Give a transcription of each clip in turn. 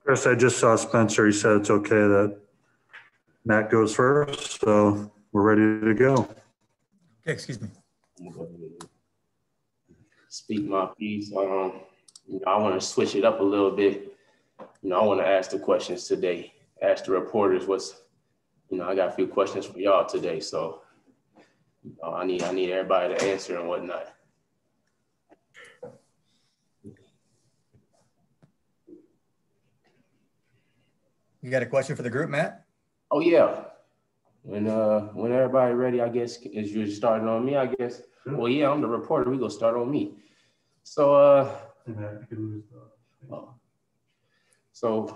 Chris, I just saw Spencer. He said it's okay that Matt goes first, so we're ready to go. Okay, excuse me. I'm gonna go ahead and speak my piece. I want to switch it up a little bit. I want to ask the questions today. Ask the reporters I got a few questions for y'all today, so I need everybody to answer and whatnot. You got a question for the group, Matt? Oh yeah. When everybody ready, I guess, is you starting on me, I guess. Well, yeah, I'm the reporter. We gonna start on me. So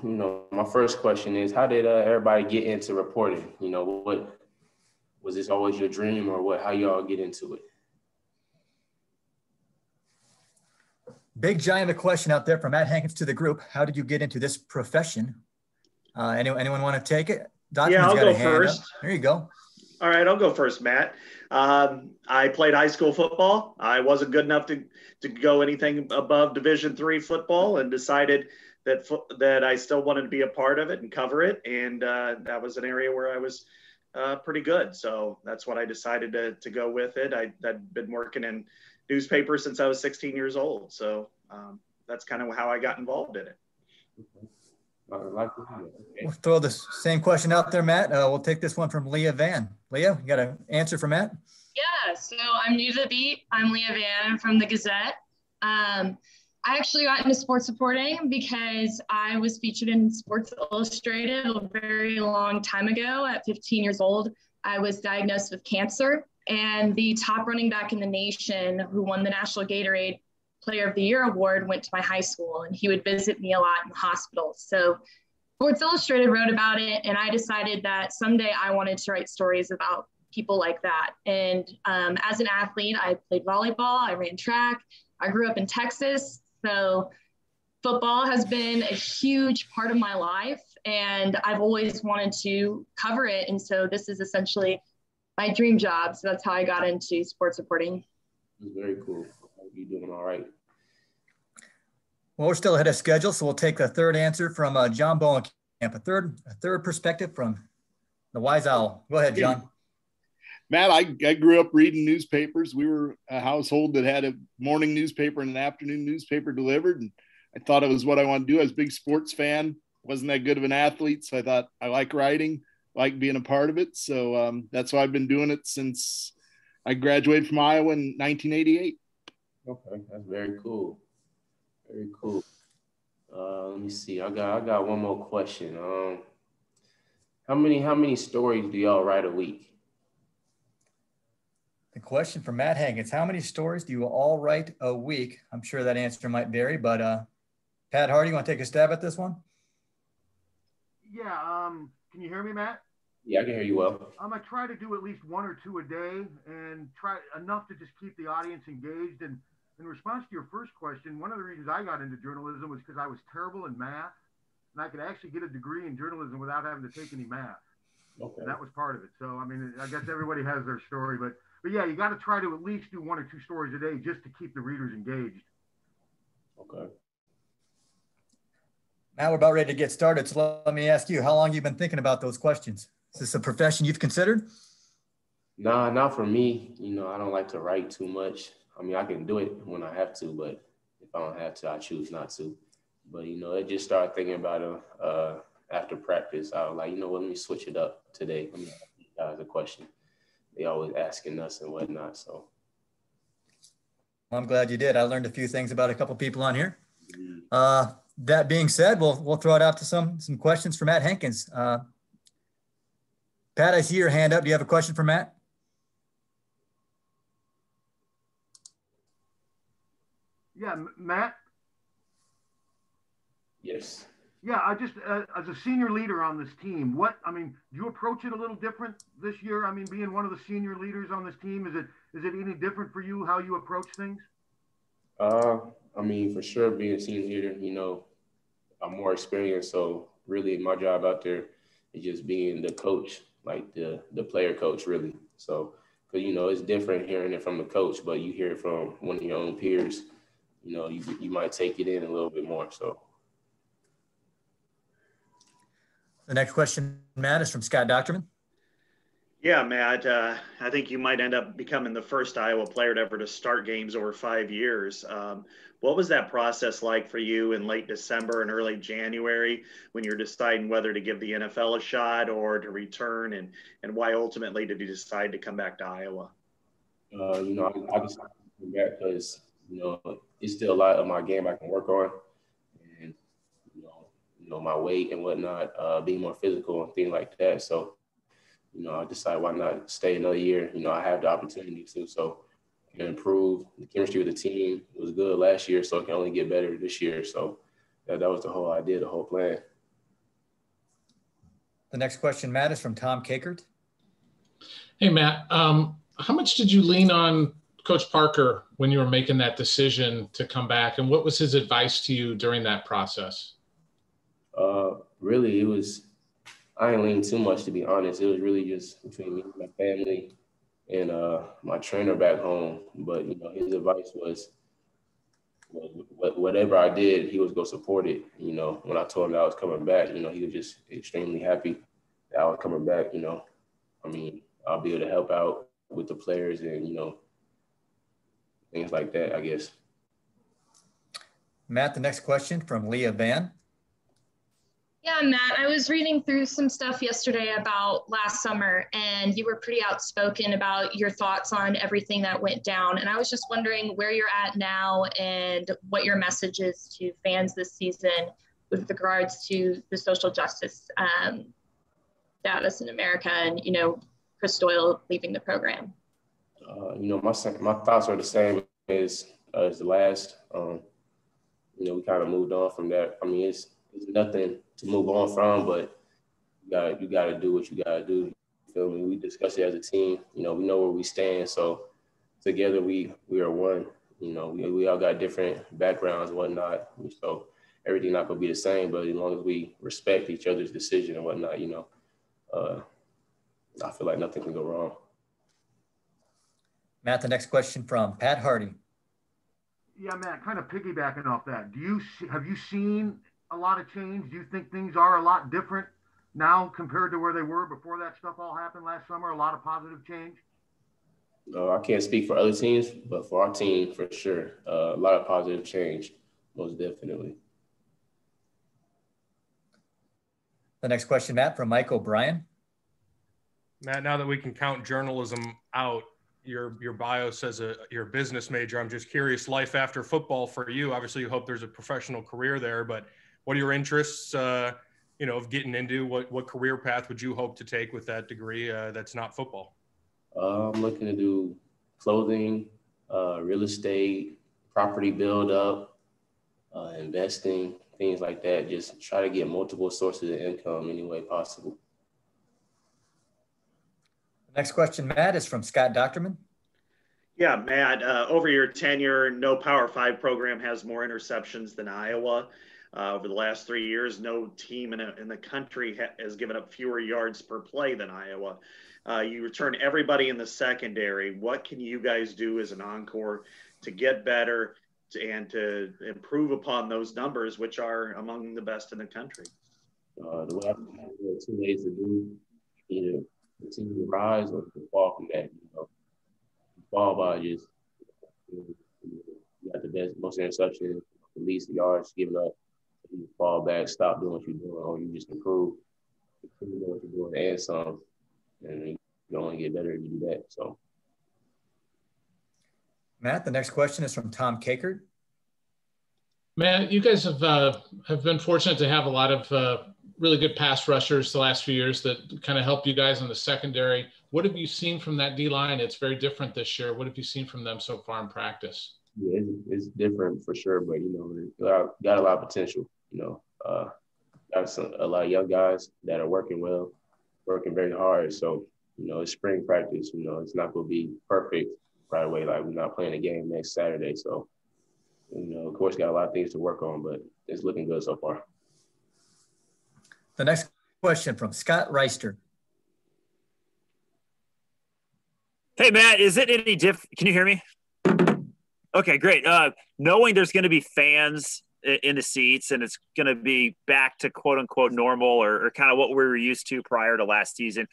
my first question is, how did everybody get into reporting? What was this always your dream, or what? How y'all get into it? Big giant question out there from Matt Hankins to the group. How did you get into this profession? Anyone want to take it? Yeah, I'll go first. There you go. All right, I'll go first, Matt. I played high school football. I wasn't good enough to go anything above Division III football, and decided that I still wanted to be a part of it and cover it. And that was an area where I was pretty good. So that's what I decided to go with it. I'd been working in newspapers since I was 16 years old. So that's kind of how I got involved in it. We'll throw the same question out there, Matt. We'll take this one from Leah Van. Leah, you got an answer for Matt? Yeah, so I'm new to the beat. I'm Leah Van from the Gazette. I actually got into sports reporting because I was featured in Sports Illustrated a very long time ago. At 15 years old, I was diagnosed with cancer, and the top running back in the nation who won the National Gatorade Player of the Year award went to my high school, and he would visit me a lot in the hospital. So Sports Illustrated wrote about it, and I decided that someday I wanted to write stories about people like that. And as an athlete, I played volleyball, I ran track, I grew up in Texas. So football has been a huge part of my life, and I've always wanted to cover it. And so this is essentially my dream job. So that's how I got into sports reporting. Very cool. You doing all right? Well, we're still ahead of schedule, so we'll take the third answer from John Bowenkamp, a third perspective from the Wise Owl. Go ahead, John. Matt, I grew up reading newspapers. We were a household that had a morning newspaper and an afternoon newspaper delivered, and I thought it was what I wanted to do. I was a big sports fan, wasn't that good of an athlete, so I thought I like writing, like being a part of it. So that's why I've been doing it since I graduated from Iowa in 1988. Okay, that's very cool. Very cool. Let me see. I got one more question. How many stories do y'all write a week? The question from Matt Hankins: how many stories do you all write a week? I'm sure that answer might vary, but Pat Hardy, you want to take a stab at this one? Yeah. Can you hear me, Matt? Yeah, I can hear you well. I try to do at least one or two a day, and try enough to just keep the audience engaged. And in response to your first question, one of the reasons I got into journalism was because I was terrible in math, and I could actually get a degree in journalism without having to take any math. Okay. And that was part of it. So, I mean, I guess everybody has their story, but yeah, you got to try to at least do one or two stories a day just to keep the readers engaged. Okay. Now we're about ready to get started. So let me ask you, how long have you been thinking about those questions? Is this a profession you've considered? Nah, not for me. I don't like to write too much. I mean, I can do it when I have to, but if I don't have to, I choose not to. But, I just started thinking about it after practice. I was like, let me switch it up today. Let me ask you guys a question. They always asking us and whatnot, so. Well, I'm glad you did. I learned a few things about a couple people on here. That being said, we'll throw it out to some questions for Matt Hankins. Pat, I see your hand up. Do you have a question for Matt? Yeah, Matt? Yes. Yeah, I just, as a senior leader on this team, do you approach it a little different this year? I mean, being one of the senior leaders on this team, is it any different for you how you approach things? For sure, being a senior leader, I'm more experienced. So really my job out there is just being the coach, like the player coach, really. So, because, it's different hearing it from the coach, but you hear it from one of your own peers, you might take it in a little bit more, so. The next question, Matt, is from Scott Docterman. Yeah, Matt, I think you might end up becoming the first Iowa player to ever to start games over 5 years. What was that process like for you in late December and early January when you're deciding whether to give the NFL a shot or to return, and why ultimately did you decide to come back to Iowa? I decided to come back because, it's still a lot of my game I can work on, and, my weight and whatnot, being more physical and things like that. So, I decided why not stay another year. I have the opportunity to, so I can improve the chemistry with the team. It was good last year, so it can only get better this year. So that was the whole idea, the whole plan. The next question, Matt, is from Tom Kakert. Hey, Matt, how much did you lean on Coach Parker when you were making that decision to come back, and what was his advice to you during that process? Really, I didn't lean too much, to be honest. It was really just between me and my family and my trainer back home. But, his advice was whatever I did, he was going to support it. When I told him that I was coming back, he was just extremely happy that I was coming back. I'll be able to help out with the players and, things like that, I guess. Matt, the next question from Leah Van. Yeah, Matt, I was reading through some stuff yesterday about last summer, and you were pretty outspoken about your thoughts on everything that went down. And I was just wondering where you're at now and what your message is to fans this season with regards to the social justice status in America and, Chris Doyle leaving the program. My thoughts are the same as the last. We kind of moved on from that. It's nothing to move on from, but you got to do what you got to do. You feel me? We discuss it as a team. We know where we stand. So together we are one. We all got different backgrounds and whatnot. So everything not going to be the same, but as long as we respect each other's decision and whatnot, I feel like nothing can go wrong. Matt, the next question from Pat Hardy. Yeah, Matt, kind of piggybacking off that. Have you seen a lot of change? Do you think things are a lot different now compared to where they were before that stuff all happened last summer? A lot of positive change? I can't speak for other teams, but for our team, for sure, a lot of positive change, most definitely. The next question, Matt, from Mike O'Brien. Matt, now that we can count journalism out, your bio says you're a business major. I'm just curious, life after football for you. Obviously, you hope there's a professional career there, but what are your interests, of getting into? What career path would you hope to take with that degree that's not football? I'm looking to do clothing, real estate, property build up, investing, things like that. Just try to get multiple sources of income any way possible. The next question, Matt, is from Scott Docterman. Yeah, Matt, over your tenure, no Power 5 program has more interceptions than Iowa. Over the last 3 years, no team in the country has given up fewer yards per play than Iowa. You return everybody in the secondary. What can you guys do as an encore to get better and to improve upon those numbers, which are among the best in the country? The way I think there are 2 ways to do, either continue to rise or to fall from that. Fall by just you got the most interceptions, the least yards given up. You fall back, stop doing what you're doing, or you just improve. Continue doing what you're doing and some, and you only get better if you do that. So, Matt, the next question is from Tom Kakert. Matt, you guys have been fortunate to have a lot of really good pass rushers the last few years that kind of help you guys in the secondary. What have you seen from that D-line? It's very different this year. What have you seen from them so far in practice? Yeah, it's different for sure, but, got a lot of potential, got a lot of young guys that are working well, working very hard. So, it's spring practice, it's not going to be perfect right away. Like, we're not playing a game next Saturday. So, of course, got a lot of things to work on, but it's looking good so far. The next question from Scott Reister. Hey, Matt, is it any different? Can you hear me? Okay, great. Knowing there's going to be fans in the seats, and it's going to be back to quote unquote normal or kind of what we were used to prior to last season.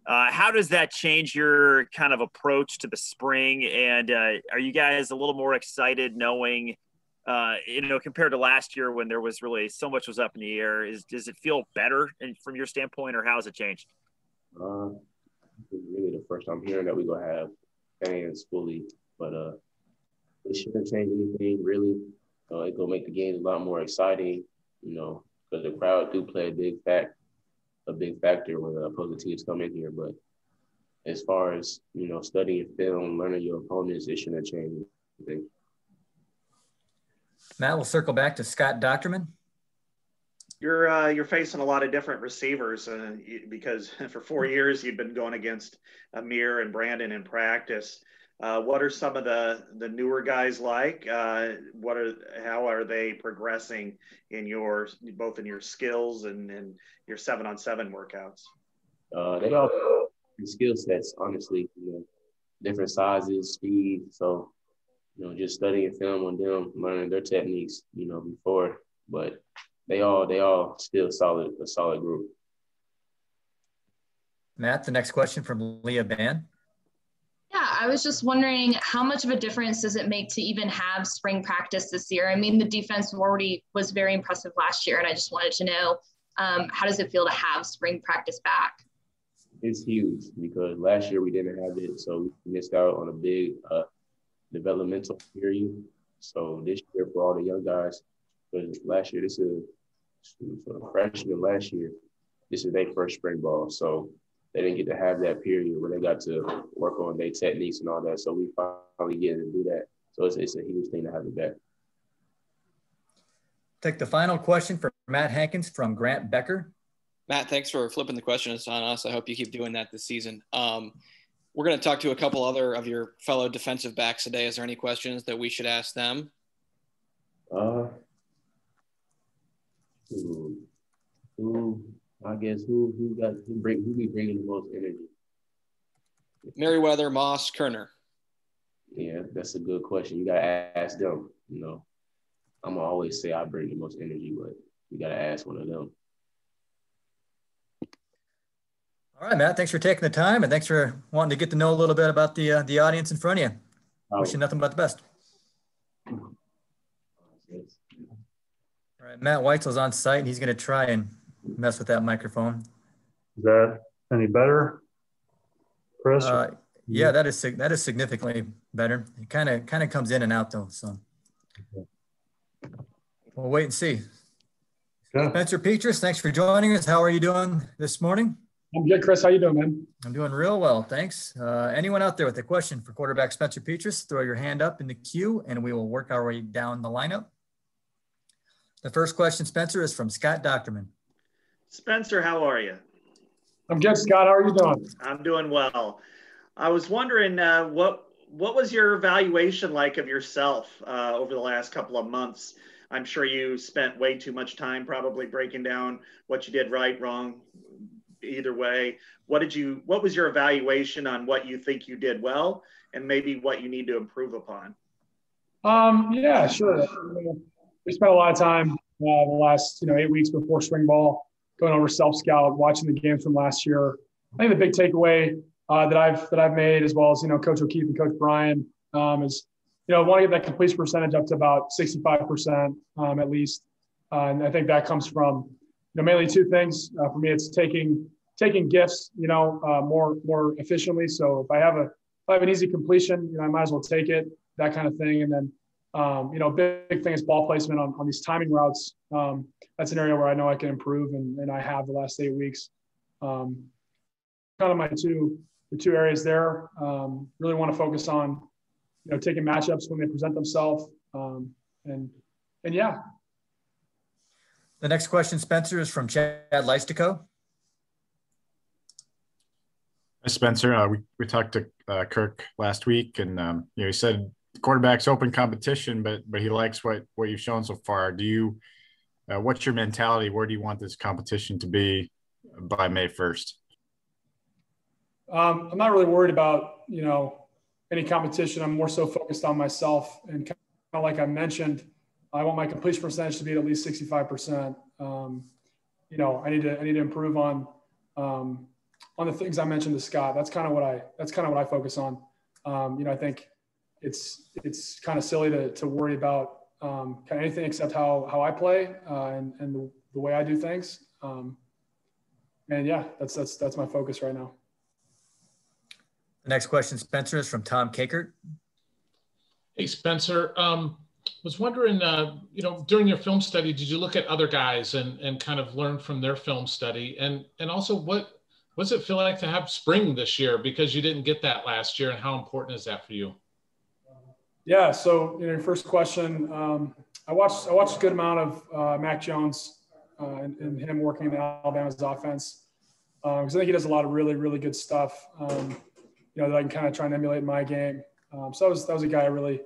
How does that change your kind of approach to the spring? And are you guys a little more excited knowing, compared to last year when there was really so much was up in the air? Does it feel better from your standpoint, or how has it changed? It's really the first time hearing that we're going to have fans fully, but it shouldn't change anything, really. It's going to make the game a lot more exciting, because the crowd do play a big factor when the opposing teams come in here. But as far as, studying film, learning your opponents, it shouldn't change anything. Matt, we'll circle back to Scott Docterman. You're facing a lot of different receivers because for 4 years you've been going against Amir and Brandon in practice. What are some of the newer guys like? How are they progressing in both in your skills and your 7-on-7 workouts? They all have skill sets, honestly. Different sizes, speed. So, just studying film on them, learning their techniques, before. But they all still a solid group. Matt, the next question from Leah Ban. Yeah, I was just wondering, how much of a difference does it make to even have spring practice this year? I mean, the defense already was very impressive last year, and I just wanted to know, how does it feel to have spring practice back? It's huge because last year we didn't have it, so we missed out on a big developmental period. So this year for all the young guys, because last year, for the freshmen last year, this is their first spring ball. So they didn't get to have that period where they got to work on their techniques and all that. So we finally get to do that. So it's a huge thing to have it back. Take the final question from Matt Hankins from Grant Becker. Matt, thanks for flipping the questions on us. I hope you keep doing that this season. We're going to talk to a couple other of your fellow defensive backs today. Is there any questions that we should ask them? I guess who be bringing the most energy? Merriweather, Moss, Koerner. Yeah, that's a good question. You gotta ask them. I'm gonna always say I bring the most energy, but you gotta ask one of them. All right, Matt. Thanks for taking the time, and thanks for wanting to get to know a little bit about the audience in front of you. Wish you nothing but the best. All right, Matt Weitzel's on site, and he's going to try and mess with that microphone. Is that any better, Chris? Yeah, that is significantly better. It kind of comes in and out though, so we'll wait and see. Okay. Spencer Petrus, thanks for joining us. How are you doing this morning? I'm good, Chris. How you doing, man? I'm doing real well, thanks. Anyone out there with a question for quarterback Spencer Petrus, throw your hand up in the queue, and we will work our way down the lineup. The first question, Spencer, is from Scott Docterman. Spencer, how are you? I'm good, Scott. How are you doing? I'm doing well. I was wondering what was your evaluation like of yourself over the last couple of months? I'm sure you spent way too much time probably breaking down what you did right, wrong, either way. What was your evaluation on what you think you did well and maybe what you need to improve upon? Yeah, sure. We spent a lot of time the last 8 weeks before spring ball going over self-scout, watching the games from last year. I think the big takeaway that I've made, as well as Coach O'Keefe and Coach Brian, is want to get that completion percentage up to about 65% at least. And I think that comes from mainly two things. For me, it's taking gifts more efficiently. So if I have an easy completion, I might as well take it, that kind of thing. And then big thing is ball placement on these timing routes. That's an area where I know I can improve, and I have the last 8 weeks. Kind of the two areas there. Really want to focus on, taking matchups when they present themselves. And yeah. The next question, Spencer, is from Chad Leistico. Hi, Spencer. We talked to Kirk last week, and he said quarterback's open competition, but he likes what you've shown so far. Do you? What's your mentality? Where do you want this competition to be by May 1st? I'm not really worried about any competition. I'm more so focused on myself, and kind of like I mentioned, I want my completion percentage to be at least 65%. You know, I need to improve on the things I mentioned to Scott. That's kind of what I focus on. You know, I think it's kind of silly to worry about kind of anything except how I play and the way I do things. And yeah, that's my focus right now. The next question, Spencer, is from Tom Kakert. Hey, Spencer. Was wondering, you know, during your film study, did you look at other guys and kind of learn from their film study? And also, what does it feel like to have spring this year, because you didn't get that last year, and how important is that for you? Yeah. So, you know, your first question, I watched a good amount of Mac Jones and him working in Alabama's offense, because I think he does a lot of really, really good stuff, you know, that I can kind of try and emulate in my game. So that was a guy I really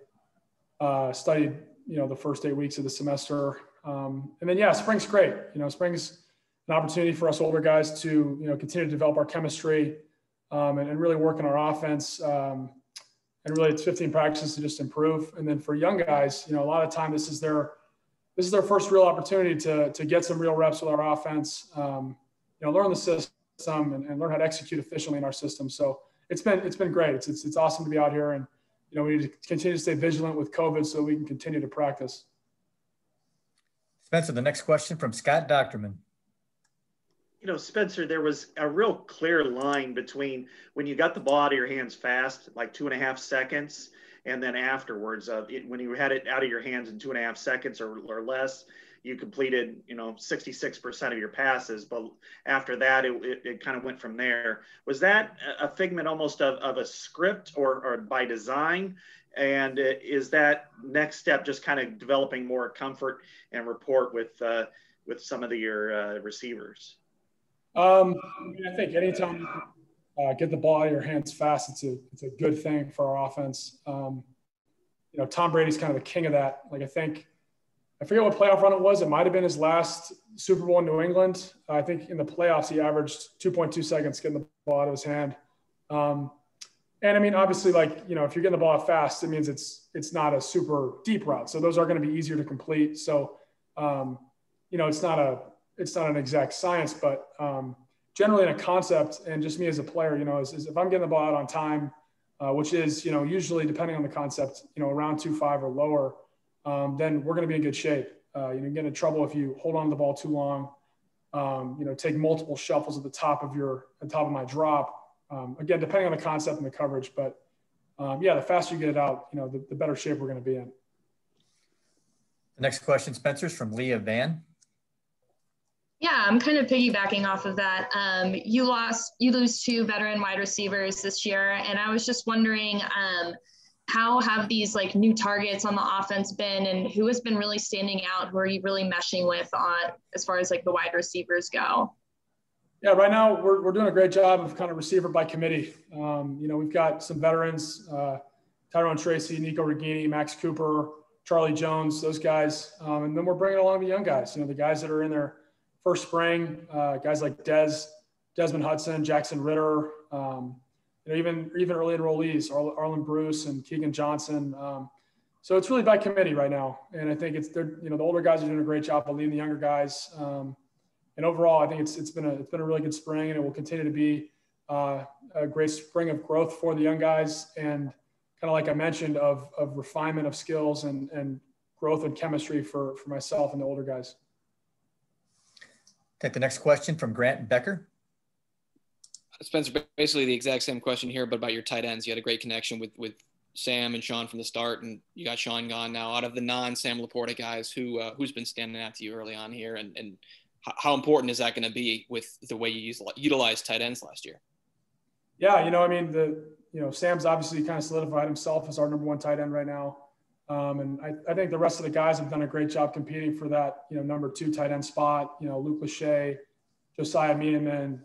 studied, you know, the first 8 weeks of the semester. And then, yeah, spring's great. You know, spring's an opportunity for us older guys to, you know, continue to develop our chemistry and really work on our offense. And really it's 15 practices to just improve. And then for young guys, you know, a lot of time, this is their first real opportunity to get some real reps with our offense, you know, learn the system and learn how to execute efficiently in our system. So it's been great. It's awesome to be out here, and, you know, we need to continue to stay vigilant with COVID so we can continue to practice. Spencer, the next question from Scott Docterman. You know, Spencer, there was a real clear line between when you got the ball out of your hands fast, like 2.5 seconds, and then afterwards, when you had it out of your hands in 2.5 seconds or less, you completed, you know, 66% of your passes. But after that, it kind of went from there. Was that a figment almost of a script or by design? And is that next step just kind of developing more comfort and rapport with some of your receivers? I mean, I think anytime you get the ball out of your hands fast, it's a good thing for our offense. You know, Tom Brady's kind of the king of that. Like, I forget what playoff run it was. It might have been his last Super Bowl in New England. I think in the playoffs, he averaged 2.2 seconds getting the ball out of his hand. And I mean, obviously, like, you know, if you're getting the ball out fast, it means it's not a super deep route. So those are going to be easier to complete. So, you know, it's not an exact science, but generally in a concept, and just me as a player, you know, is if I'm getting the ball out on time, which is, you know, usually depending on the concept, you know, around 2.5 or lower, then we're going to be in good shape. You know, get in trouble if you hold on to the ball too long, you know, take multiple shuffles at the top of my drop. Again, depending on the concept and the coverage, but yeah, the faster you get it out, you know, the better shape we're going to be in. The next question, Spencer, is from Leah Van. Yeah, I'm kind of piggybacking off of that. You lose 2 veteran wide receivers this year, and I was just wondering, how have these like new targets on the offense been, and who has been really standing out? Who are you really meshing with on as far as like the wide receivers go? Yeah, right now we're doing a great job of kind of receiver by committee. You know, we've got some veterans, Tyrone Tracy, Nico Regini, Max Cooper, Charlie Jones, those guys. And then we're bringing along the young guys, you know, the guys that are in their first spring, guys like Desmond Hudson, Jackson Ritter, you know, even early enrollees, Arlen Bruce and Keegan Johnson. So it's really by committee right now. And I think you know, the older guys are doing a great job of leading the younger guys. And overall, I think it's been a really good spring, and it will continue to be a great spring of growth for the young guys, and kind of like I mentioned, of refinement of skills and growth and chemistry for myself and the older guys. Take the next question from Grant Becker. Spencer, basically the exact same question here, but about your tight ends. You had a great connection with Sam and Sean from the start, and you got Sean gone now. Out of the non-Sam Laporta guys, who's been standing out to you early on here, and how important is that going to be with the way you utilized tight ends last year? Yeah, you know, I mean, Sam's obviously kind of solidified himself as our number 1 tight end right now. And I think the rest of the guys have done a great job competing for that, you know, number 2 tight end spot. You know, Luke Lachey, Josiah Miedemann,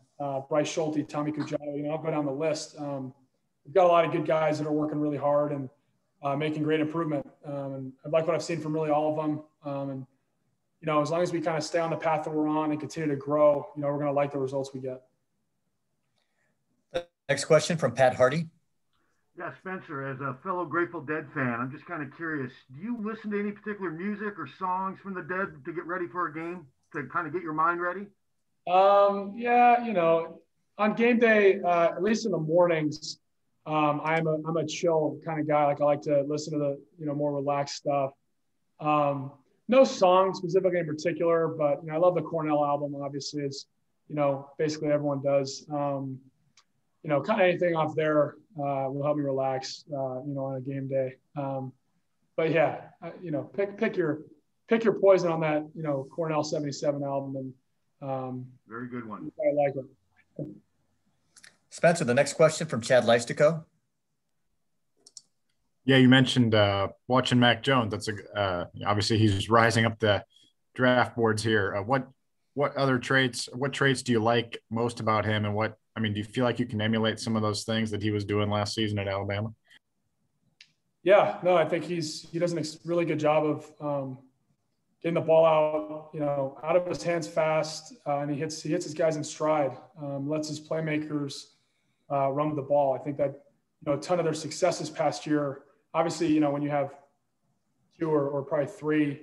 Bryce Schulte, Tommy Cujono. You know, I'll go down the list. We've got a lot of good guys that are working really hard and making great improvement. And I like what I've seen from really all of them. And, you know, as long as we kind of stay on the path that we're on and continue to grow, you know, we're going to like the results we get. Next question from Pat Hardy. Yeah, Spencer, as a fellow Grateful Dead fan, I'm just kind of curious. Do you listen to any particular music or songs from the Dead to get ready for a game, to kind of get your mind ready? Yeah, you know, on game day, at least in the mornings, I'm a chill kind of guy. Like I like to listen to the, you know, more relaxed stuff. No song specifically in particular, but you know, I love the Koerner album. Obviously, it's, you know, basically everyone does. You know, kind of anything off there will help me relax. You know, on a game day. But yeah, you know, pick your poison on that. You know, Koerner 77 album, and very good one. I like it. Spencer, the next question from Chad Leistico. Yeah, you mentioned watching Mac Jones. That's obviously he's rising up the draft boards here. What traits do you like most about him, and do you feel like you can emulate some of those things that he was doing last season at Alabama? Yeah, no, I think he does a really good job of getting the ball out, you know, out of his hands fast, and he hits his guys in stride, lets his playmakers run with the ball. I think that, you know, a ton of their success this past year, obviously, you know, when you have 2 or probably 3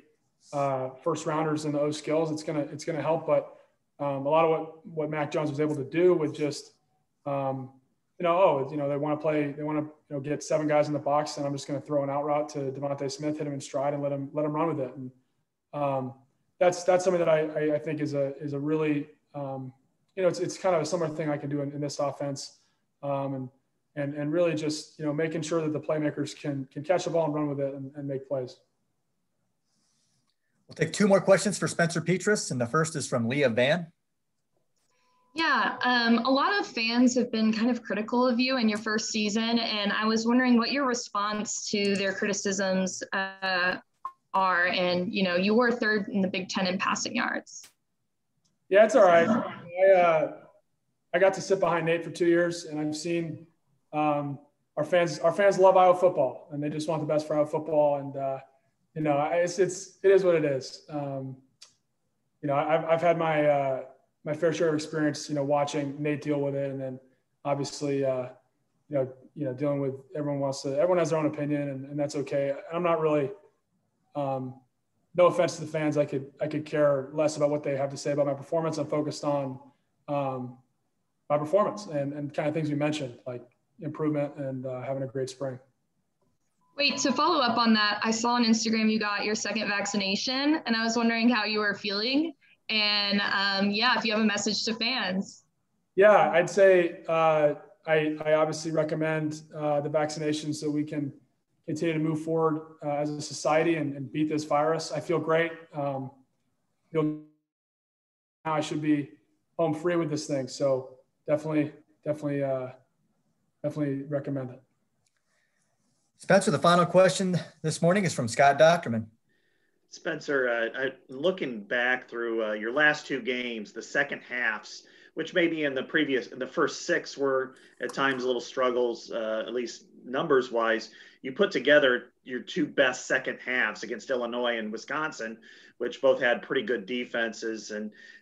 first rounders in the O skills, it's gonna help. But a lot of what Mac Jones was able to do with just, they want to get 7 guys in the box, and I'm just going to throw an out route to Devontae Smith, hit him in stride, and let him run with it. And that's something that I think is a really, it's kind of a similar thing I can do in this offense, and really just, you know, making sure that the playmakers can catch the ball and run with it and make plays. We'll take 2 more questions for Spencer Petrus, and the first is from Leah Van. Yeah, a lot of fans have been kind of critical of you in your first season, and I was wondering what your response to their criticisms are. And, you know, you were 3rd in the Big Ten in passing yards. Yeah, it's all right. I got to sit behind Nate for 2 years, and I've seen our fans love Iowa football, and they just want the best for Iowa football. And you know, it is what it is. You know, I've had my fair share of experience, you know, watching Nate deal with it, and then obviously, you know, dealing with everyone has their own opinion, and that's okay. I'm not really, no offense to the fans, I could care less about what they have to say about my performance. I'm focused on my performance and kind of things you mentioned, like improvement and having a great spring. Wait, to follow up on that, I saw on Instagram you got your 2nd vaccination, and I was wondering how you were feeling. And if you have a message to fans. Yeah, I'd say I obviously recommend the vaccination so we can continue to move forward as a society and beat this virus. I feel great. Now I should be home free with this thing. So definitely recommend it. Spencer, the final question this morning is from Scott Dockerman. Spencer, looking back through your last 2 games, the second halves, which maybe in the first 6 were at times a little struggles, at least numbers wise, you put together your 2 best second halves against Illinois and Wisconsin, which both had pretty good defenses.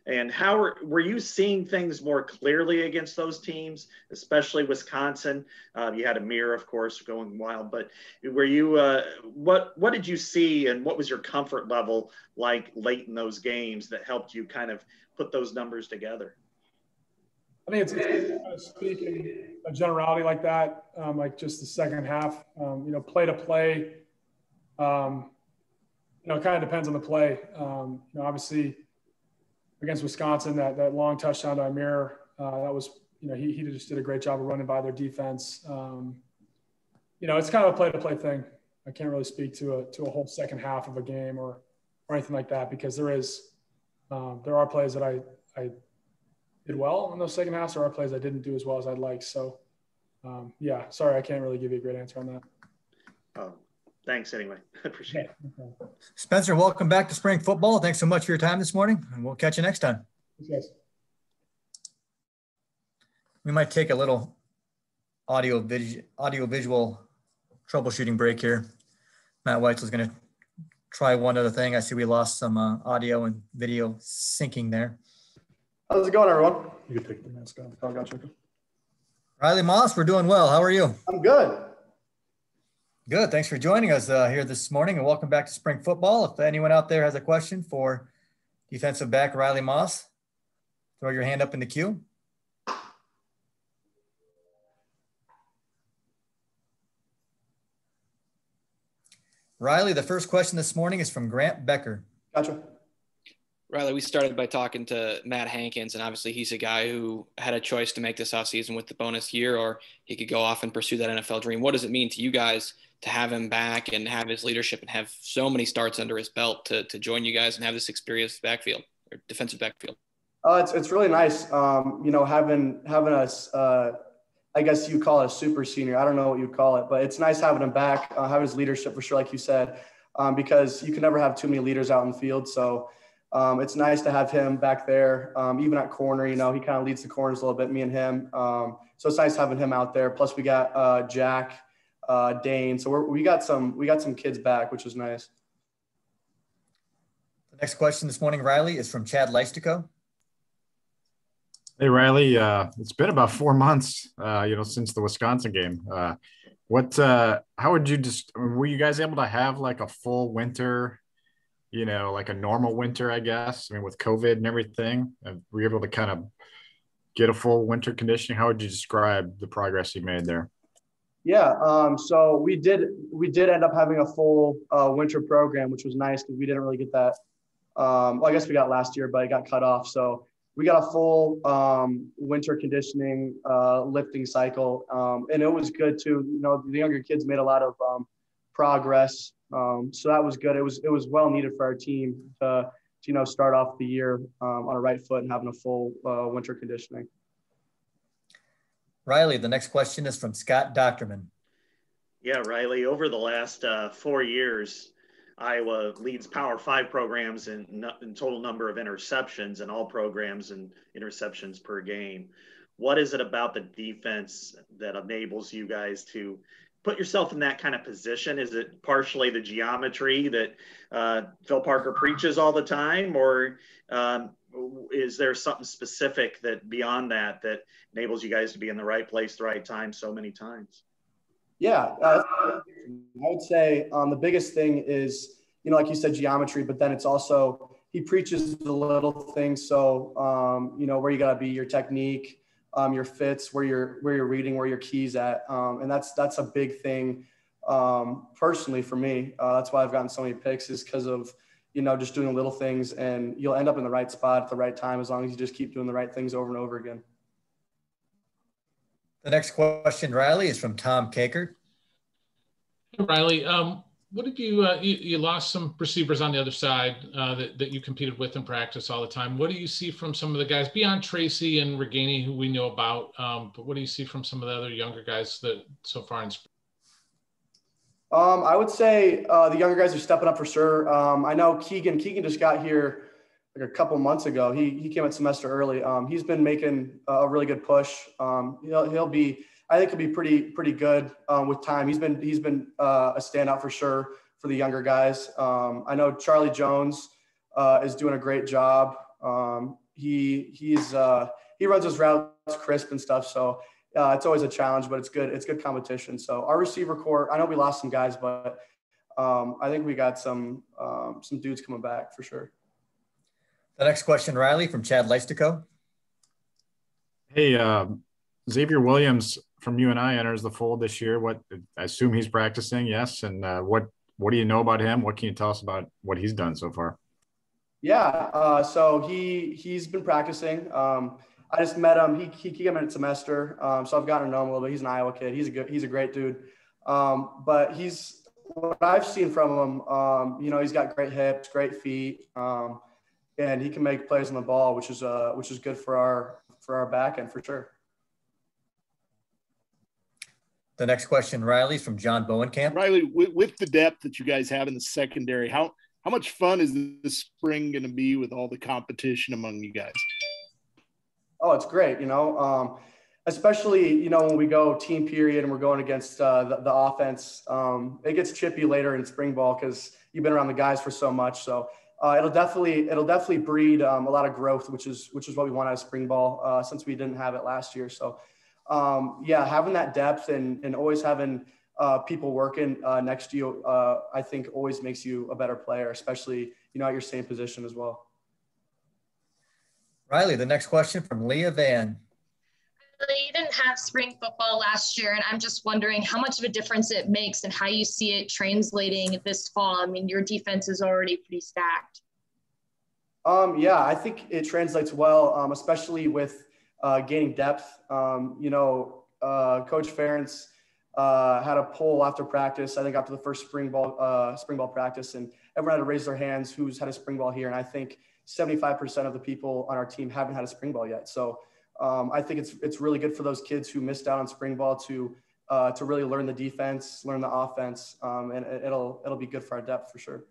And how were you seeing things more clearly against those teams, especially Wisconsin? You had Amir, of course, going wild, but were you, what did you see, and what was your comfort level like late in those games that helped you kind of put those numbers together? I think it's kind of speaking a generality like that, like just the second half, you know, play to play, you know, it kind of depends on the play. You know, obviously against Wisconsin, that long touchdown to Amir, that was, you know, he just did a great job of running by their defense. You know, it's kind of a play to play thing. I can't really speak to a whole second half of a game or anything like that, because there are plays that I did well in those second halves. There are plays I didn't do as well as I'd like. So, yeah, sorry, I can't really give you a great answer on that. Oh, thanks anyway. I appreciate it. Okay. Spencer, welcome back to spring football. Thanks so much for your time this morning, and we'll catch you next time. Thanks, guys. We might take a little audio visual troubleshooting break here. Matt Weitzel's going to try one other thing. I see we lost some audio and video syncing there. How's it going, everyone? You can take the mask off. Oh, gotcha. Riley Moss, we're doing well. How are you? I'm good. Good. Thanks for joining us here this morning, and welcome back to spring football. If anyone out there has a question for defensive back Riley Moss, throw your hand up in the queue. Riley, the first question this morning is from Grant Becker. Gotcha. Riley, we started by talking to Matt Hankins, and obviously he's a guy who had a choice to make this offseason with the bonus year, or he could go off and pursue that NFL dream. What does it mean to you guys to have him back and have his leadership and have so many starts under his belt to join you guys and have this experienced backfield or defensive backfield? It's really nice, having us, I guess you call it a super senior. I don't know what you'd call it, but it's nice having him back, having his leadership for sure, like you said, because you can never have too many leaders out in the field. So it's nice to have him back there, even at corner. He kind of leads the corners a little bit, me and him. So it's nice having him out there. Plus we got Jack, Dane. So we got some kids back, which is nice. The next question this morning, Riley, is from Chad Leistico. Hey, Riley, it's been about 4 months, since the Wisconsin game. How would you were you guys able to have like a full winter, like a normal winter, I guess? I mean, with COVID and everything, were you able to kind of get a full winter conditioning? How would you describe the progress you made there? Yeah. So we did end up having a full winter program, which was nice because we didn't really get that. Well, I guess we got last year, but it got cut off. So we got a full winter conditioning lifting cycle, and it was good too. The younger kids made a lot of progress, so that was good. It was well needed for our team to start off the year on a right foot and having a full winter conditioning. Riley, the next question is from Scott Docterman. Yeah, Riley, over the last 4 years, Iowa leads Power 5 programs in total number of interceptions and all programs and interceptions per game. What is it about the defense that enables you guys to put yourself in that kind of position? Is it partially the geometry that Phil Parker preaches all the time, or is there something specific that beyond that enables you guys to be in the right place, the right time so many times? Yeah, I would say the biggest thing is, like you said, geometry, but then it's also, he preaches the little things. So, where you got to be, your technique, your fits, where you're reading, where your keys at. And that's a big thing personally for me. That's why I've gotten so many picks, is because of, just doing little things, and you'll end up in the right spot at the right time as long as you just keep doing the right things over and over again. The next question, Riley, is from Tom Kakert. Hey, Riley, what have you lost some receivers on the other side that you competed with in practice all the time? What do you see from some of the guys beyond Tracy and Reganey, who we know about? But what do you see from some of the other younger guys that so far in spring? I would say the younger guys are stepping up for sure. I know Keegan just got here like a couple months ago. He came at semester early. He's been making a really good push. He'll be, I think, he'll be pretty good with time. He's been a standout for sure for the younger guys. I know Charlie Jones is doing a great job. He runs his routes crisp and stuff. So it's always a challenge, but it's good. It's good competition. So our receiver core, I know we lost some guys, but I think we got some dudes coming back for sure. The next question, Riley, from Chad Leistico. Hey, Xavier Williams from UNI enters the fold this year. I assume he's practicing, yes. And what do you know about him? What can you tell us about what he's done so far? Yeah, so he's been practicing. I just met him. He came in at semester, so I've gotten to know him a little bit. He's an Iowa kid. He's a great dude. But what I've seen from him, he's got great hips, great feet, and he can make plays on the ball, which is good for our back end for sure. The next question, Riley, from John Bowenkamp. Riley, with the depth that you guys have in the secondary, how much fun is this spring going to be with all the competition among you guys? Oh, it's great. Especially, when we go team period and we're going against the offense, it gets chippy later in spring ball because you've been around the guys for so much. So it'll definitely breed a lot of growth, which is what we want out of spring ball since we didn't have it last year. So having that depth and always having people working next to you, I think always makes you a better player, especially, at your same position as well. Riley, the next question from Leah Van. You didn't have spring football last year, and I'm just wondering how much of a difference it makes and how you see it translating this fall. I mean, your defense is already pretty stacked. Yeah, I think it translates well, especially with gaining depth. Coach Ferentz had a poll after practice, I think after the first spring ball practice, and everyone had to raise their hands who's had a spring ball here. And I think 75% of the people on our team haven't had a spring ball yet. So I think it's really good for those kids who missed out on spring ball to really learn the defense, learn the offense, and it'll be good for our depth for sure.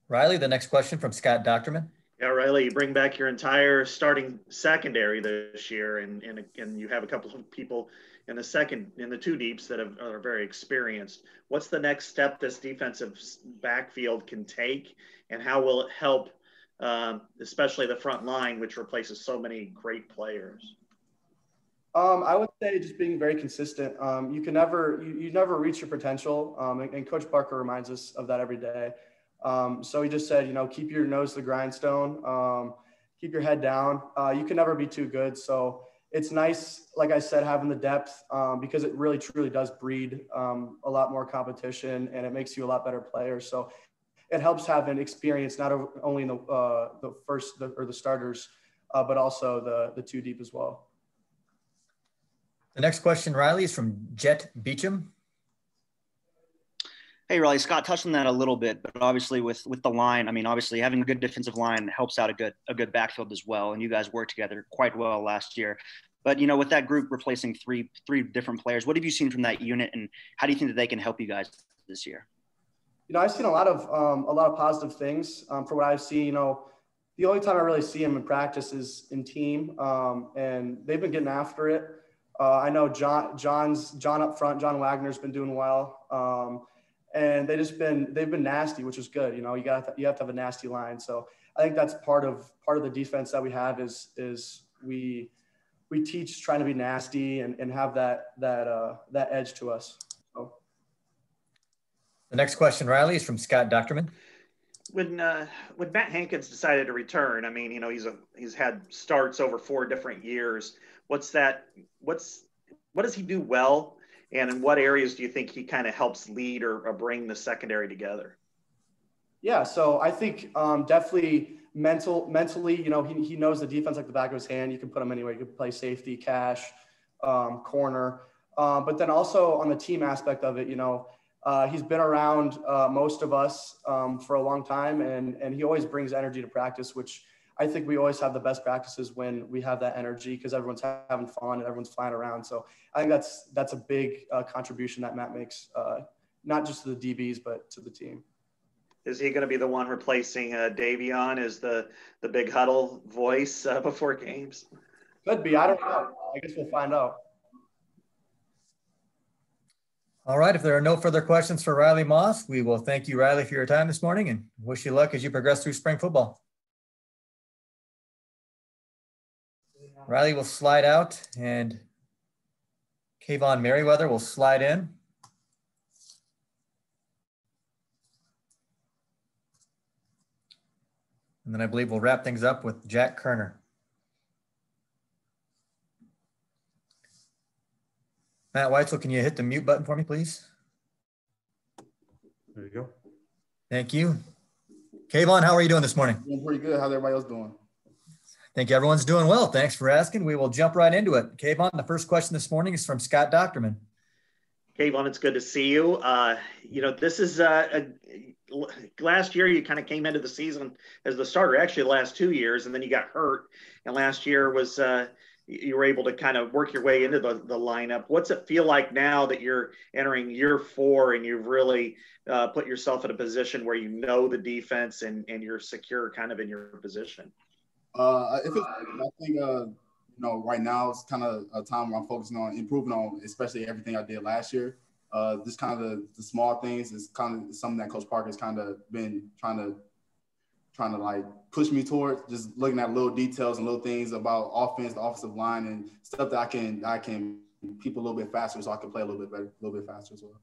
Riley, the next question from Scott Docterman. Yeah, Riley, you bring back your entire starting secondary this year, and you have a couple of people in the two deeps that are very experienced. What's the next step this defensive backfield can take, and how will it help, especially the front line, which replaces so many great players? I would say just being very consistent. You never reach your potential, and Coach Barker reminds us of that every day. So he just said, keep your nose to the grindstone, keep your head down. You can never be too good. So it's nice, like I said, having the depth because it really truly does breed a lot more competition, and it makes you a lot better player. So it helps having experience not only in the starters, but also the two deep as well. The next question, Riley, is from Jet Beecham. Hey, Riley, Scott touched on that a little bit, but obviously with the line, I mean, obviously having a good defensive line helps out a good backfield as well. And you guys worked together quite well last year. But, with that group replacing three different players, what have you seen from that unit, and how do you think that they can help you guys this year? I've seen a lot of positive things from what I've seen. The only time I really see them in practice is in team, and they've been getting after it. I know John up front, John Wagner's been doing well. And they've been nasty, which is good. You have to have a nasty line. So I think that's part of the defense that we have is we teach trying to be nasty and have that edge to us. So. The next question, Riley, is from Scott Docterman. When Matt Hankins decided to return, I mean, he's had starts over 4 different years. What does he do well? And in what areas do you think he kind of helps lead or bring the secondary together? Yeah, so I think definitely mentally, he knows the defense like the back of his hand. You can put him anywhere. You can play safety, cash, corner. But then also on the team aspect of it, he's been around most of us for a long time, and he always brings energy to practice, which I think we always have the best practices when we have that energy because everyone's having fun and everyone's flying around. So I think that's a big contribution that Matt makes, not just to the DBs, but to the team. Is he going to be the one replacing Davion as the big huddle voice before games? Could be. I don't know. I guess we'll find out. All right. If there are no further questions for Riley Moss, we will thank you, Riley, for your time this morning and wish you luck as you progress through spring football. Riley will slide out and Kaevon Merriweather will slide in. And then I believe we'll wrap things up with Jack Koerner. Matt Weitzel, can you hit the mute button for me, please? There you go. Thank you. Kaevon, how are you doing this morning? Doing pretty good. How's everybody else doing? Thank you. Everyone's doing well. Thanks for asking. We will jump right into it. Kaevon, the first question this morning is from Scott Docterman. Kaevon, it's good to see you. This is last year you kind of came into the season as the starter, actually the last 2 years, and then you got hurt. And last year was you were able to kind of work your way into the lineup. What's it feel like now that you're entering year 4 and you've really put yourself in a position where you know the defense and you're secure kind of in your position? I think right now it's kind of a time where I'm focusing on improving on, especially everything I did last year. Just kind of the small things is kind of something that Coach Parker's kind of been trying to like push me towards. Just looking at little details and little things about offense, the offensive line, and stuff that I can people a little bit faster so I can play a little bit better, a little bit faster as well.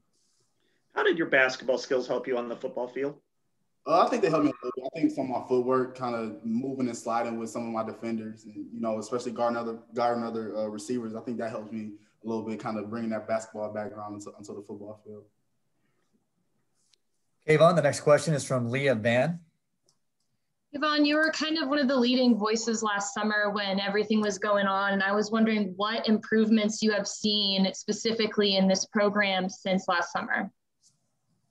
How did your basketball skills help you on the football field? I think they helped me a little bit. I think some of my footwork, kind of moving and sliding with some of my defenders, and especially guarding other receivers. I think that helps me a little bit, kind of bringing that basketball background onto the football field. Kaevon, the next question is from Leah Van. Kaevon, you were kind of one of the leading voices last summer when everything was going on, and I was wondering what improvements you have seen specifically in this program since last summer.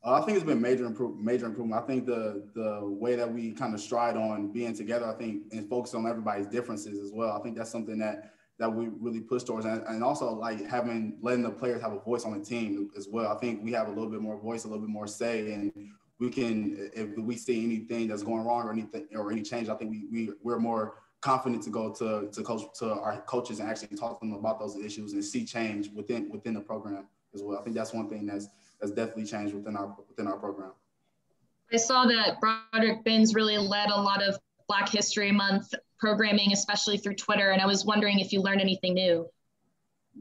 I think it's been major improvement. I think the way that we kind of stride on being together, I think, and focus on everybody's differences as well. I think that's something that we really push towards, and also like letting the players have a voice on the team as well. I think we have a little bit more voice, a little bit more say, and we can, if we see anything that's going wrong or any change, I think we're more confident to go to our coaches and actually talk to them about those issues and see change within the program as well. I think that's one thing that's definitely changed within our program. I saw that Broderick Binns really led a lot of Black History Month programming, especially through Twitter, and I was wondering if you learned anything new.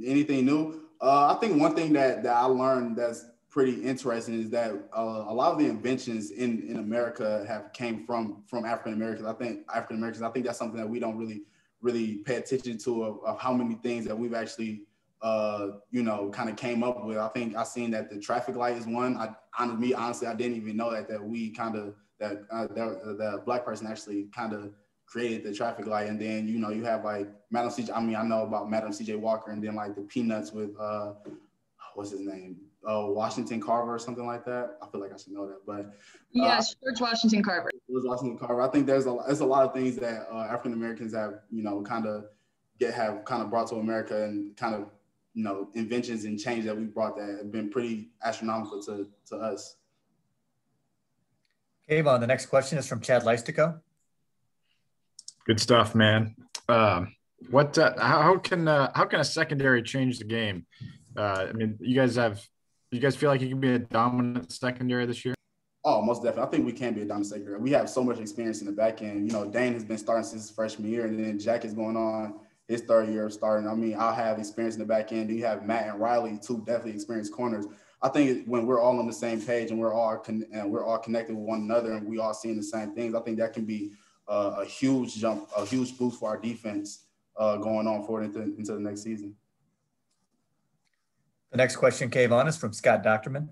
Anything new? I think one thing that I learned that's pretty interesting is that a lot of the inventions in America have came from African Americans. I think that's something that we don't really pay attention to of how many things that we've actually kind of came up with. I think I seen that the traffic light is one. Honestly, I didn't even know that the Black person actually kind of created the traffic light. And then, you have like Madam CJ. I know about Madam CJ Walker, and then like the Peanuts with, what's his name? Washington Carver or something like that. I feel like I should know that, but yes, George Washington Carver. George Washington Carver. I think there's a lot of things that African Americans have, kind of brought to America, and kind of, inventions and change that we brought that have been pretty astronomical to us. Kaevon, the next question is from Chad Leistico. Good stuff, man. How can a secondary change the game? You guys feel like you can be a dominant secondary this year? Oh, most definitely. I think we can be a dominant secondary. We have so much experience in the back end. Dane has been starting since his freshman year, and then Jack is going on his third year of starting. I'll have experience in the back end. You have Matt and Riley, two definitely experienced corners. I think when we're all on the same page and we're all connected with one another and we all seeing the same things, I think that can be a huge jump, a huge boost for our defense going on forward into the next season. The next question, Kaevon, is from Scott Docterman.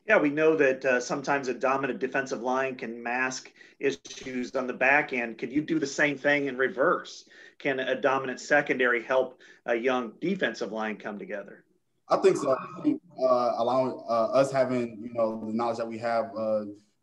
Yeah, we know that sometimes a dominant defensive line can mask issues on the back end. Could you do the same thing in reverse? Can a dominant secondary help a young defensive line come together? I think so. I think allowing us having, the knowledge that we have,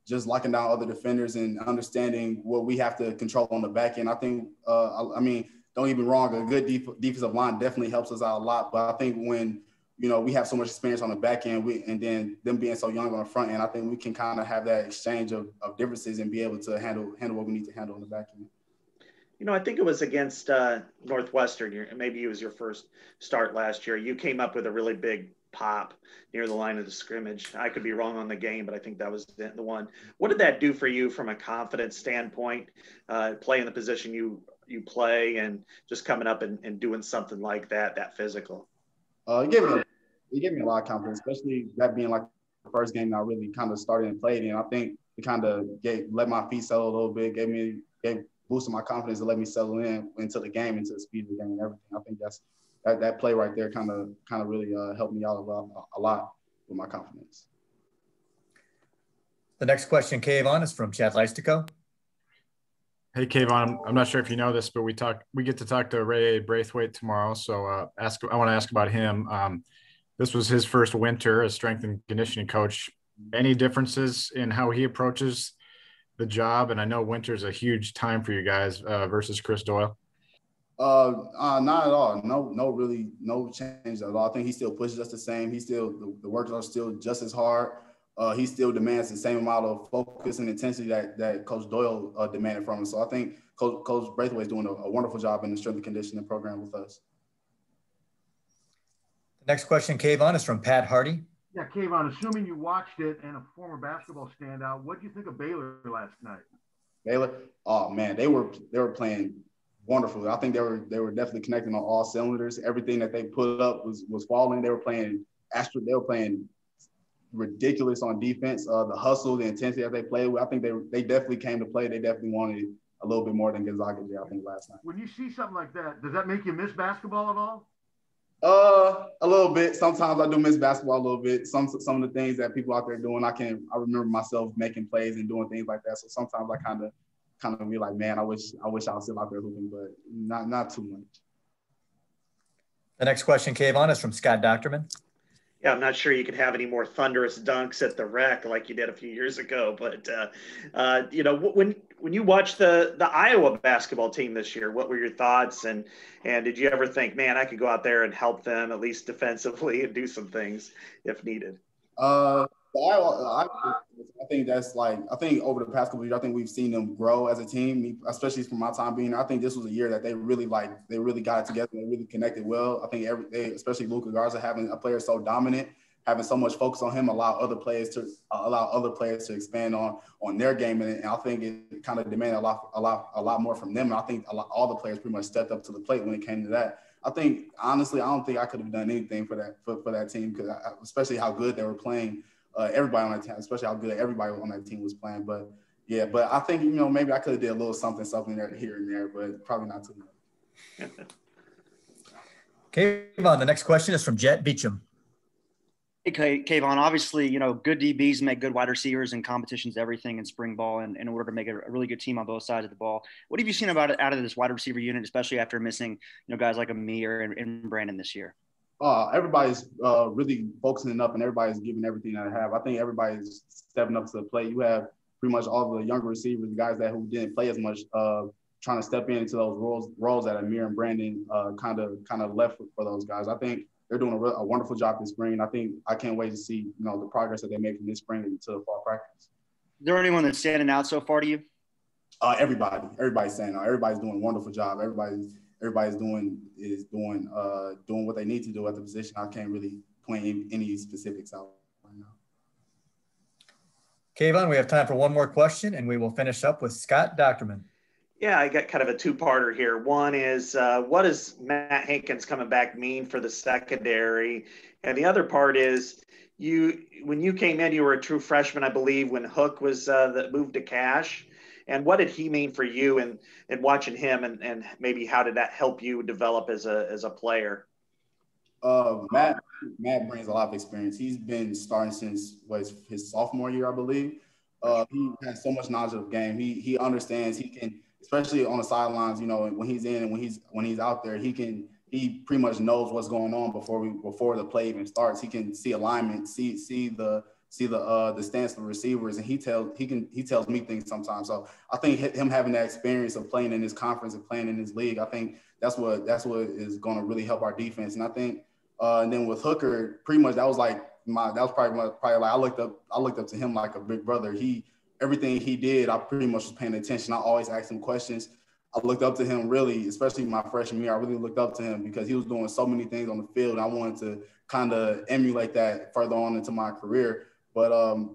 just locking down other defenders and understanding what we have to control on the back end. I think, don't get me wrong, a good defensive line definitely helps us out a lot. But I think when, we have so much experience on the back end, and then them being so young on the front end, I think we can kind of have that exchange of differences and be able to handle what we need to handle on the back end. I think it was against Northwestern. Maybe it was your first start last year. You came up with a really big pop near the line of the scrimmage. I could be wrong on the game, but I think that was the one. What did that do for you from a confidence standpoint, playing the position you play and just coming up and doing something like that physical? It gave me a lot of confidence, especially that being like the first game that I really kind of started and played in. I think it kind of let my feet settle a little bit, boosted my confidence and let me settle into the game, into the speed of the game and everything. I think that play right there kind of really helped me out a lot with my confidence. The next question, Kaevon, is from Chad Leistico. Hey, Kaevon, I'm not sure if you know this, but we get to talk to Ray Braithwaite tomorrow. So I want to ask about him. This was his first winter as strength and conditioning coach. Any differences in how he approaches the job? And I know winter's a huge time for you guys versus Chris Doyle. Not at all. No change at all. I think he still pushes us the same. The work are still just as hard. He still demands the same amount of focus and intensity that Coach Doyle demanded from him. So I think Coach Braithwaite is doing a wonderful job in the strength and conditioning program with us. The next question, Kaevon, is from Pat Hardy. Yeah, Kaevon, assuming you watched it and a former basketball standout, what do you think of Baylor last night? Baylor? Oh, man, they were playing wonderful. I think they were definitely connecting on all cylinders. Everything that they put up was falling. They were playing ridiculous on defense. The hustle, the intensity that they played with, I think they definitely came to play. They definitely wanted a little bit more than Gonzaga did, I think, last night. When you see something like that, does that make you miss basketball at all? A little bit. Sometimes I do miss basketball a little bit. Some of the things that people out there doing, I remember myself making plays and doing things like that. So sometimes I kind of be like, man, I wish I was still out there hooping, but not too much. The next question, Kaevon, is from Scott Docterman. Yeah, I'm not sure you could have any more thunderous dunks at the Rec like you did a few years ago. But, when you watched the Iowa basketball team this year, what were your thoughts? And did you ever think, man, I could go out there and help them at least defensively and do some things if needed? I think I think over the past couple of years, I think we've seen them grow as a team, especially from my time being there. I think this was a year that they really got it together. They really connected well. I think especially Luka Garza, having a player so dominant, having so much focus on him, allow other players to expand on their game. And I think it kind of demanded a lot more from them. And I think all the players pretty much stepped up to the plate when it came to that. I think, honestly, I don't think I could have done anything for that team, because especially how good they were playing. Everybody on that team, especially how good everybody on that team was playing. But I think, maybe I could have did a little something there, here and there, but probably not too much. Kaevon, the next question is from Jet Beecham. Hey, Kaevon, obviously, good DBs make good wide receivers, and competition's everything in spring ball, and in order to make a really good team on both sides of the ball. What have you seen out of this wide receiver unit, especially after missing, guys like Amir and Brandon this year? Everybody's really focusing up, and everybody's giving everything that they have. I think everybody's stepping up to the plate. You have pretty much all the younger receivers, the guys who didn't play as much, trying to step into those roles that Amir and Brandon kind of left for those guys. I think they're doing a wonderful job this spring. I can't wait to see the progress that they make from this spring into the fall practice. Is there anyone that's standing out so far to you? Everybody's standing out. Everybody's doing a wonderful job. Everybody's doing what they need to do at the position. I can't really point any specifics out right now. Kaevon, we have time for one more question, and we will finish up with Scott Docterman. Yeah, I got kind of a two-parter here. One is, what does Matt Hankins coming back mean for the secondary? And the other part is, when you came in, you were a true freshman, I believe, when Hook was that moved to Cash. And what did he mean for you and watching him, and maybe how did that help you develop as a player? Matt brings a lot of experience. He's been starting since his sophomore year, I believe. He has so much knowledge of the game. He understands. He can, especially on the sidelines, when he's in and when he's out there, he pretty much knows what's going on before the play even starts. He can see alignment, see the stance of the receivers, and he tells me things sometimes. So I think him having that experience of playing in his conference and playing in his league, I think that's what is going to really help our defense. And I think, and then with Hooker, pretty much that was probably like I looked up to him like a big brother. Everything he did, I pretty much was paying attention. I always asked him questions. I looked up to him really, especially my freshman year. I really looked up to him because he was doing so many things on the field. I wanted to kind of emulate that further on into my career. But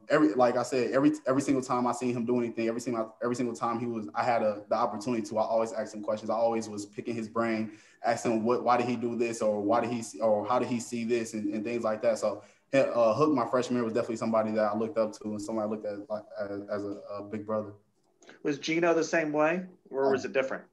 every single time I seen him do anything, every single time I had the opportunity to, I always asked him questions. I always was picking his brain, asking him why did he do this, or how did he see this, and things like that. So Hook, my freshman year, was definitely somebody that I looked up to and somebody I looked at as a big brother. Was Gino the same way, or was it different?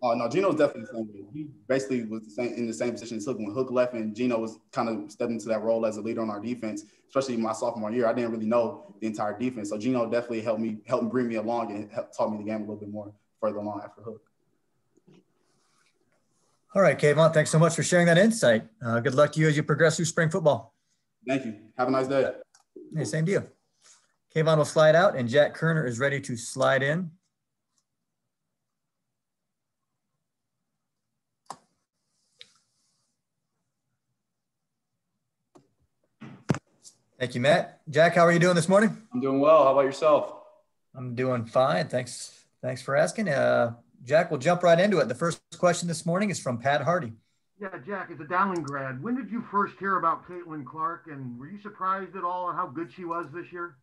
Oh, no, Gino's definitely the same way. He basically was in the same position as Hook. When Hook left and Gino was kind of stepping into that role as a leader on our defense, especially my sophomore year, I didn't really know the entire defense. So Gino definitely helped bring me along and taught me the game a little bit more further along after Hook. All right, Kaevon, thanks so much for sharing that insight. Good luck to you as you progress through spring football. Thank you. Have a nice day. Hey, same to you. Kaevon will slide out, and Jack Koerner is ready to slide in. Thank you, Matt. Jack, how are you doing this morning? I'm doing well. How about yourself? I'm doing fine. Thanks for asking. Jack, we'll jump right into it. The first question this morning is from Pat Hardy. Yeah, Jack, as a Dowling grad, when did you first hear about Caitlin Clark, and were you surprised at all at how good she was this year?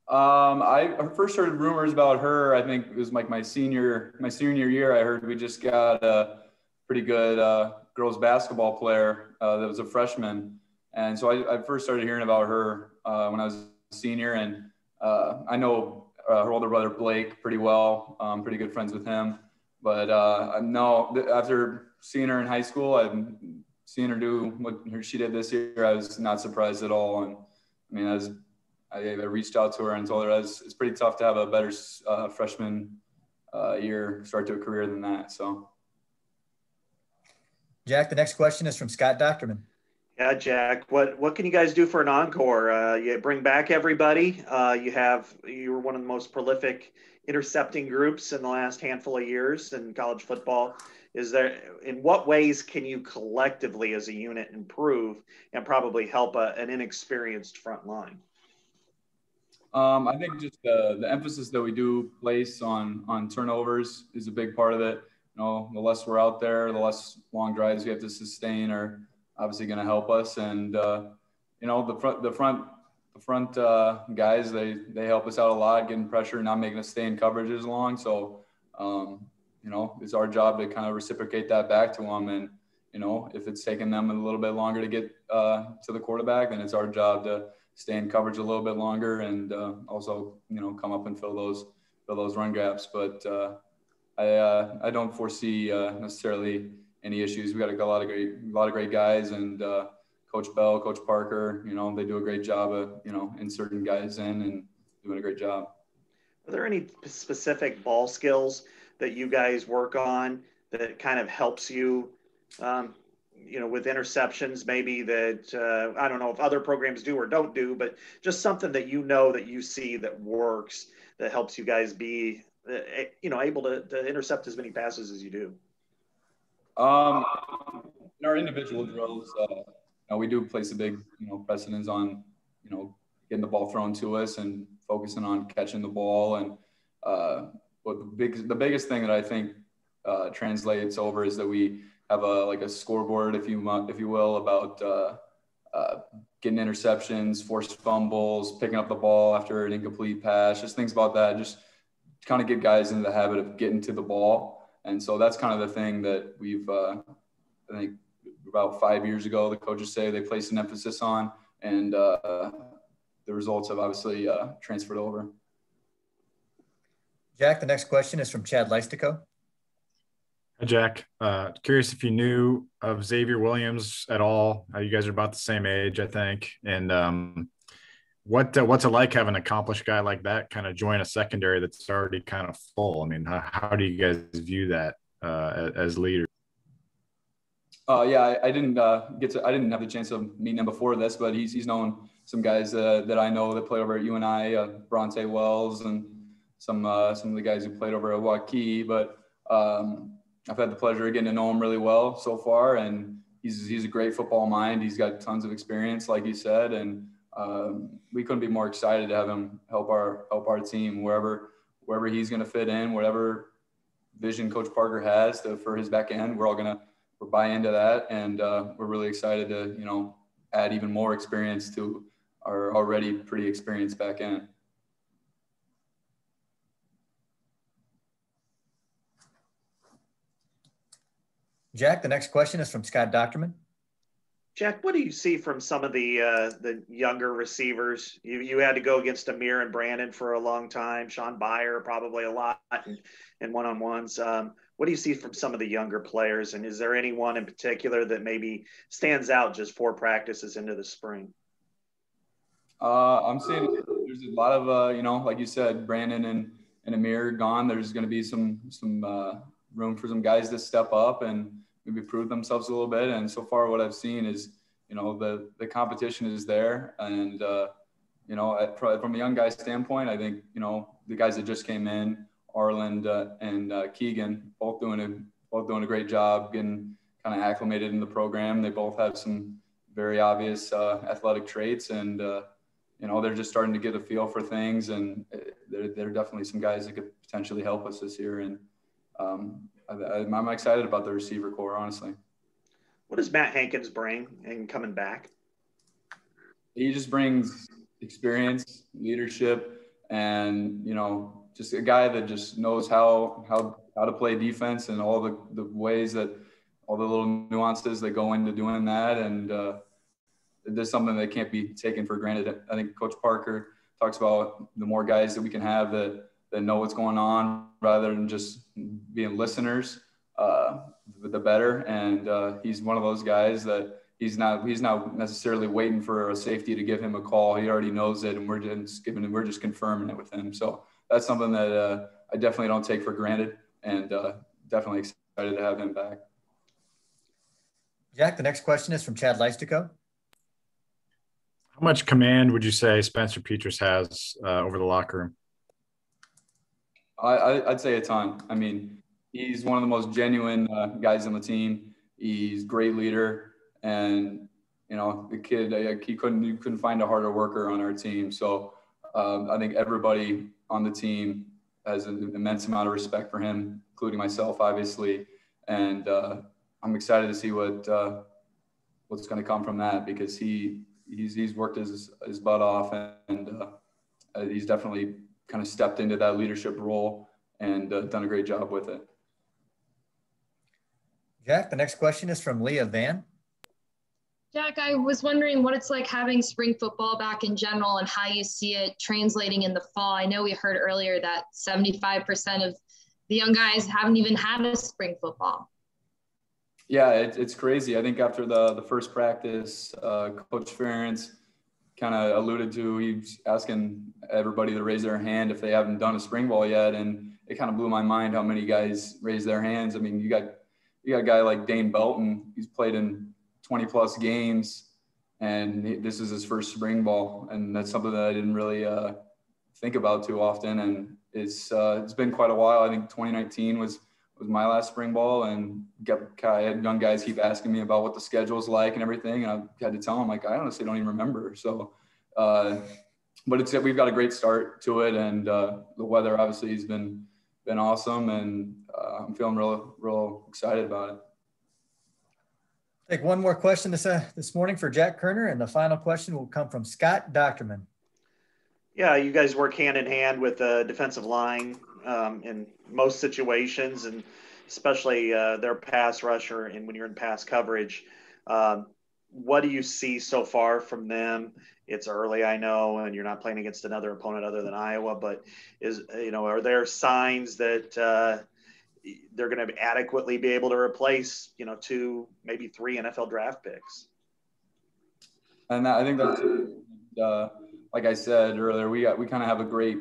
I first heard rumors about her. I think it was like my senior year. I heard we just got a pretty good girls basketball player that was a freshman, and so I first started hearing about her when I was a senior. And I know her older brother Blake pretty well. Pretty good friends with him. But no, after seeing her in high school, I've seen her do what she did this year. I was not surprised at all. And I mean, I reached out to her and told her it's pretty tough to have a better freshman year start to a career than that. So, Jack, the next question is from Scott Docterman. Yeah, Jack, what can you guys do for an encore? You bring back everybody. You were one of the most prolific intercepting groups in the last handful of years in college football. In what ways can you collectively as a unit improve and probably help an inexperienced front line? I think just the emphasis that we do place on turnovers is a big part of it. You know, the less we're out there, the less long drives we have to sustain are obviously going to help us. And you know, the front guys, they help us out a lot, getting pressure, not making us stay in coverage as long. So you know, it's our job to kind of reciprocate that back to them. And you know, if it's taking them a little bit longer to get to the quarterback, then it's our job to stay in coverage a little bit longer and also, you know, come up and fill those run gaps. But I don't foresee necessarily any issues. We got a lot of great guys, and Coach Bell, Coach Parker, you know, they do a great job of, you know, inserting guys in and doing a great job. Are there any specific ball skills that you guys work on that kind of helps you, you know, with interceptions, maybe that, I don't know if other programs do or don't do, but just something that you know that you see that works, that helps you guys be, you know, able to intercept as many passes as you do? In our individual drills, you know, we do place a big, you know, precedence on, you know, getting the ball thrown to us and focusing on catching the ball. And but the biggest thing that I think translates over is that we have a scoreboard, if you will, about getting interceptions, forced fumbles, picking up the ball after an incomplete pass, just things about that, just kind of get guys into the habit of getting to the ball. And so that's kind of the thing that we've, I think about 5 years ago, the coaches say they placed an emphasis on, and the results have obviously transferred over. Jack, the next question is from Chad Leistico. Hi, Jack. Curious if you knew of Xavier Williams at all. You guys are about the same age, I think. And what's it like having an accomplished guy like that kind of join a secondary that's already kind of full? I mean, how do you guys view that as leaders? Yeah, I didn't have the chance of meeting him before this, but he's known some guys that I know that play over at UNI, Bronte Wells, and some of the guys who played over at Hawkeyes. But I've had the pleasure of getting to know him really well so far, and he's a great football mind. He's got tons of experience, like you said, and we couldn't be more excited to have him help our team wherever he's going to fit in, whatever vision Coach Parker has for his back end. We're buy into that, and we're really excited to, you know, add even more experience to our already pretty experienced back end. Jack, the next question is from Scott Docterman. Jack, what do you see from some of the younger receivers? You had to go against Amir and Brandon for a long time, Sean Byer probably a lot, and one-on-ones. What do you see from some of the younger players, and is there anyone in particular that maybe stands out just 4 practices into the spring? I'm seeing there's a lot of, you know, like you said, Brandon and Amir gone. There's going to be some room for some guys to step up and maybe prove themselves a little bit. And so far what I've seen is, you know, the competition is there. And, you know, from a young guy standpoint, I think, you know, the guys that just came in, Arland and Keegan, both doing a great job getting kind of acclimated in the program. They both have some very obvious athletic traits, and, you know, they're just starting to get a feel for things. And they're definitely some guys that could potentially help us this year. And I'm excited about the receiver core, honestly. What does Matt Hankins bring in coming back? He just brings experience, leadership, and, you know, just a guy that just knows how to play defense and all the ways that all the little nuances that go into doing that. And there's something that can't be taken for granted. I think Coach Parker talks about the more guys that we can have that know what's going on rather than just being listeners, the better. And he's one of those guys that he's not necessarily waiting for a safety to give him a call. He already knows it, and we're just confirming it with him. So that's something that I definitely don't take for granted, and definitely excited to have him back. Jack, the next question is from Chad Leistico. How much command would you say Spencer Petrus has over the locker room? I'd say a ton. I mean, he's one of the most genuine guys on the team. He's a great leader, and you know, the kid, you couldn't find a harder worker on our team. So I think everybody on the team has an immense amount of respect for him, including myself, obviously. And I'm excited to see what's going to come from that, because he's worked his butt off, and he's definitely kind of stepped into that leadership role and done a great job with it. Jack, the next question is from Leah Van. Jack, I was wondering what it's like having spring football back in general and how you see it translating in the fall. I know we heard earlier that 75% of the young guys haven't even had a spring football. Yeah, it's crazy. I think after the first practice, Coach Ferentz kind of alluded to, he's asking everybody to raise their hand if they haven't done a spring ball yet. And it kind of blew my mind how many guys raised their hands. I mean, you got a guy like Dane Belton. He's played in 20 plus games, and this is his first spring ball. And that's something that I didn't really think about too often. And it's been quite a while. I think 2019 was my last spring ball, and I had young guys keep asking me about what the schedule is like and everything. And I had to tell them, like, I honestly don't even remember. So, but we've got a great start to it. And the weather obviously has been awesome, and I'm feeling real excited about it. Take one more question this morning for Jack Koerner, and the final question will come from Scott Docterman. Yeah, you guys work hand in hand with the defensive line in most situations, and especially their pass rusher and when you're in pass coverage. What do you see so far from them? It's early, I know, and you're not playing against another opponent other than Iowa, but are there signs that they're going to adequately be able to replace, 2, maybe 3 NFL draft picks? And I think that's, like I said earlier, we kind of have a great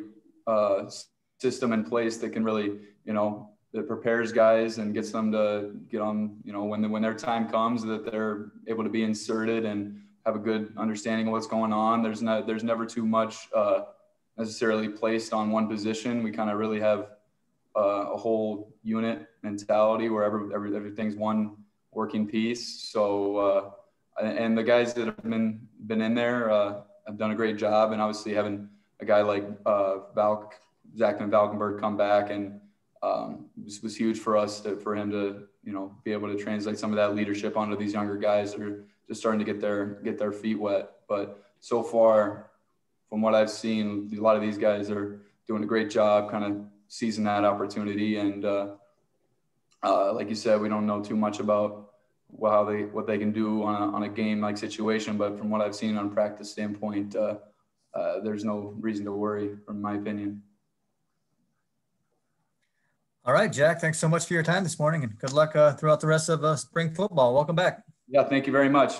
system in place that can really, that prepares guys and gets them to get on, when their time comes, that they're able to be inserted and have a good understanding of what's going on. There's never too much necessarily placed on one position. We kind of really have a whole unit mentality where everything's one working piece. So, and the guys that have been in there have done a great job. And obviously having a guy like Zachman Valkenburg come back, and this was huge for us for him to, be able to translate some of that leadership onto these younger guys that are just starting to get their feet wet. But so far, from what I've seen, a lot of these guys are doing a great job kind of seizing that opportunity. And like you said, we don't know too much about what they can do on a game-like situation, but from what I've seen on practice standpoint, there's no reason to worry, from my opinion. All right, Jack, thanks so much for your time this morning, and good luck throughout the rest of spring football. Welcome back. Yeah, thank you very much.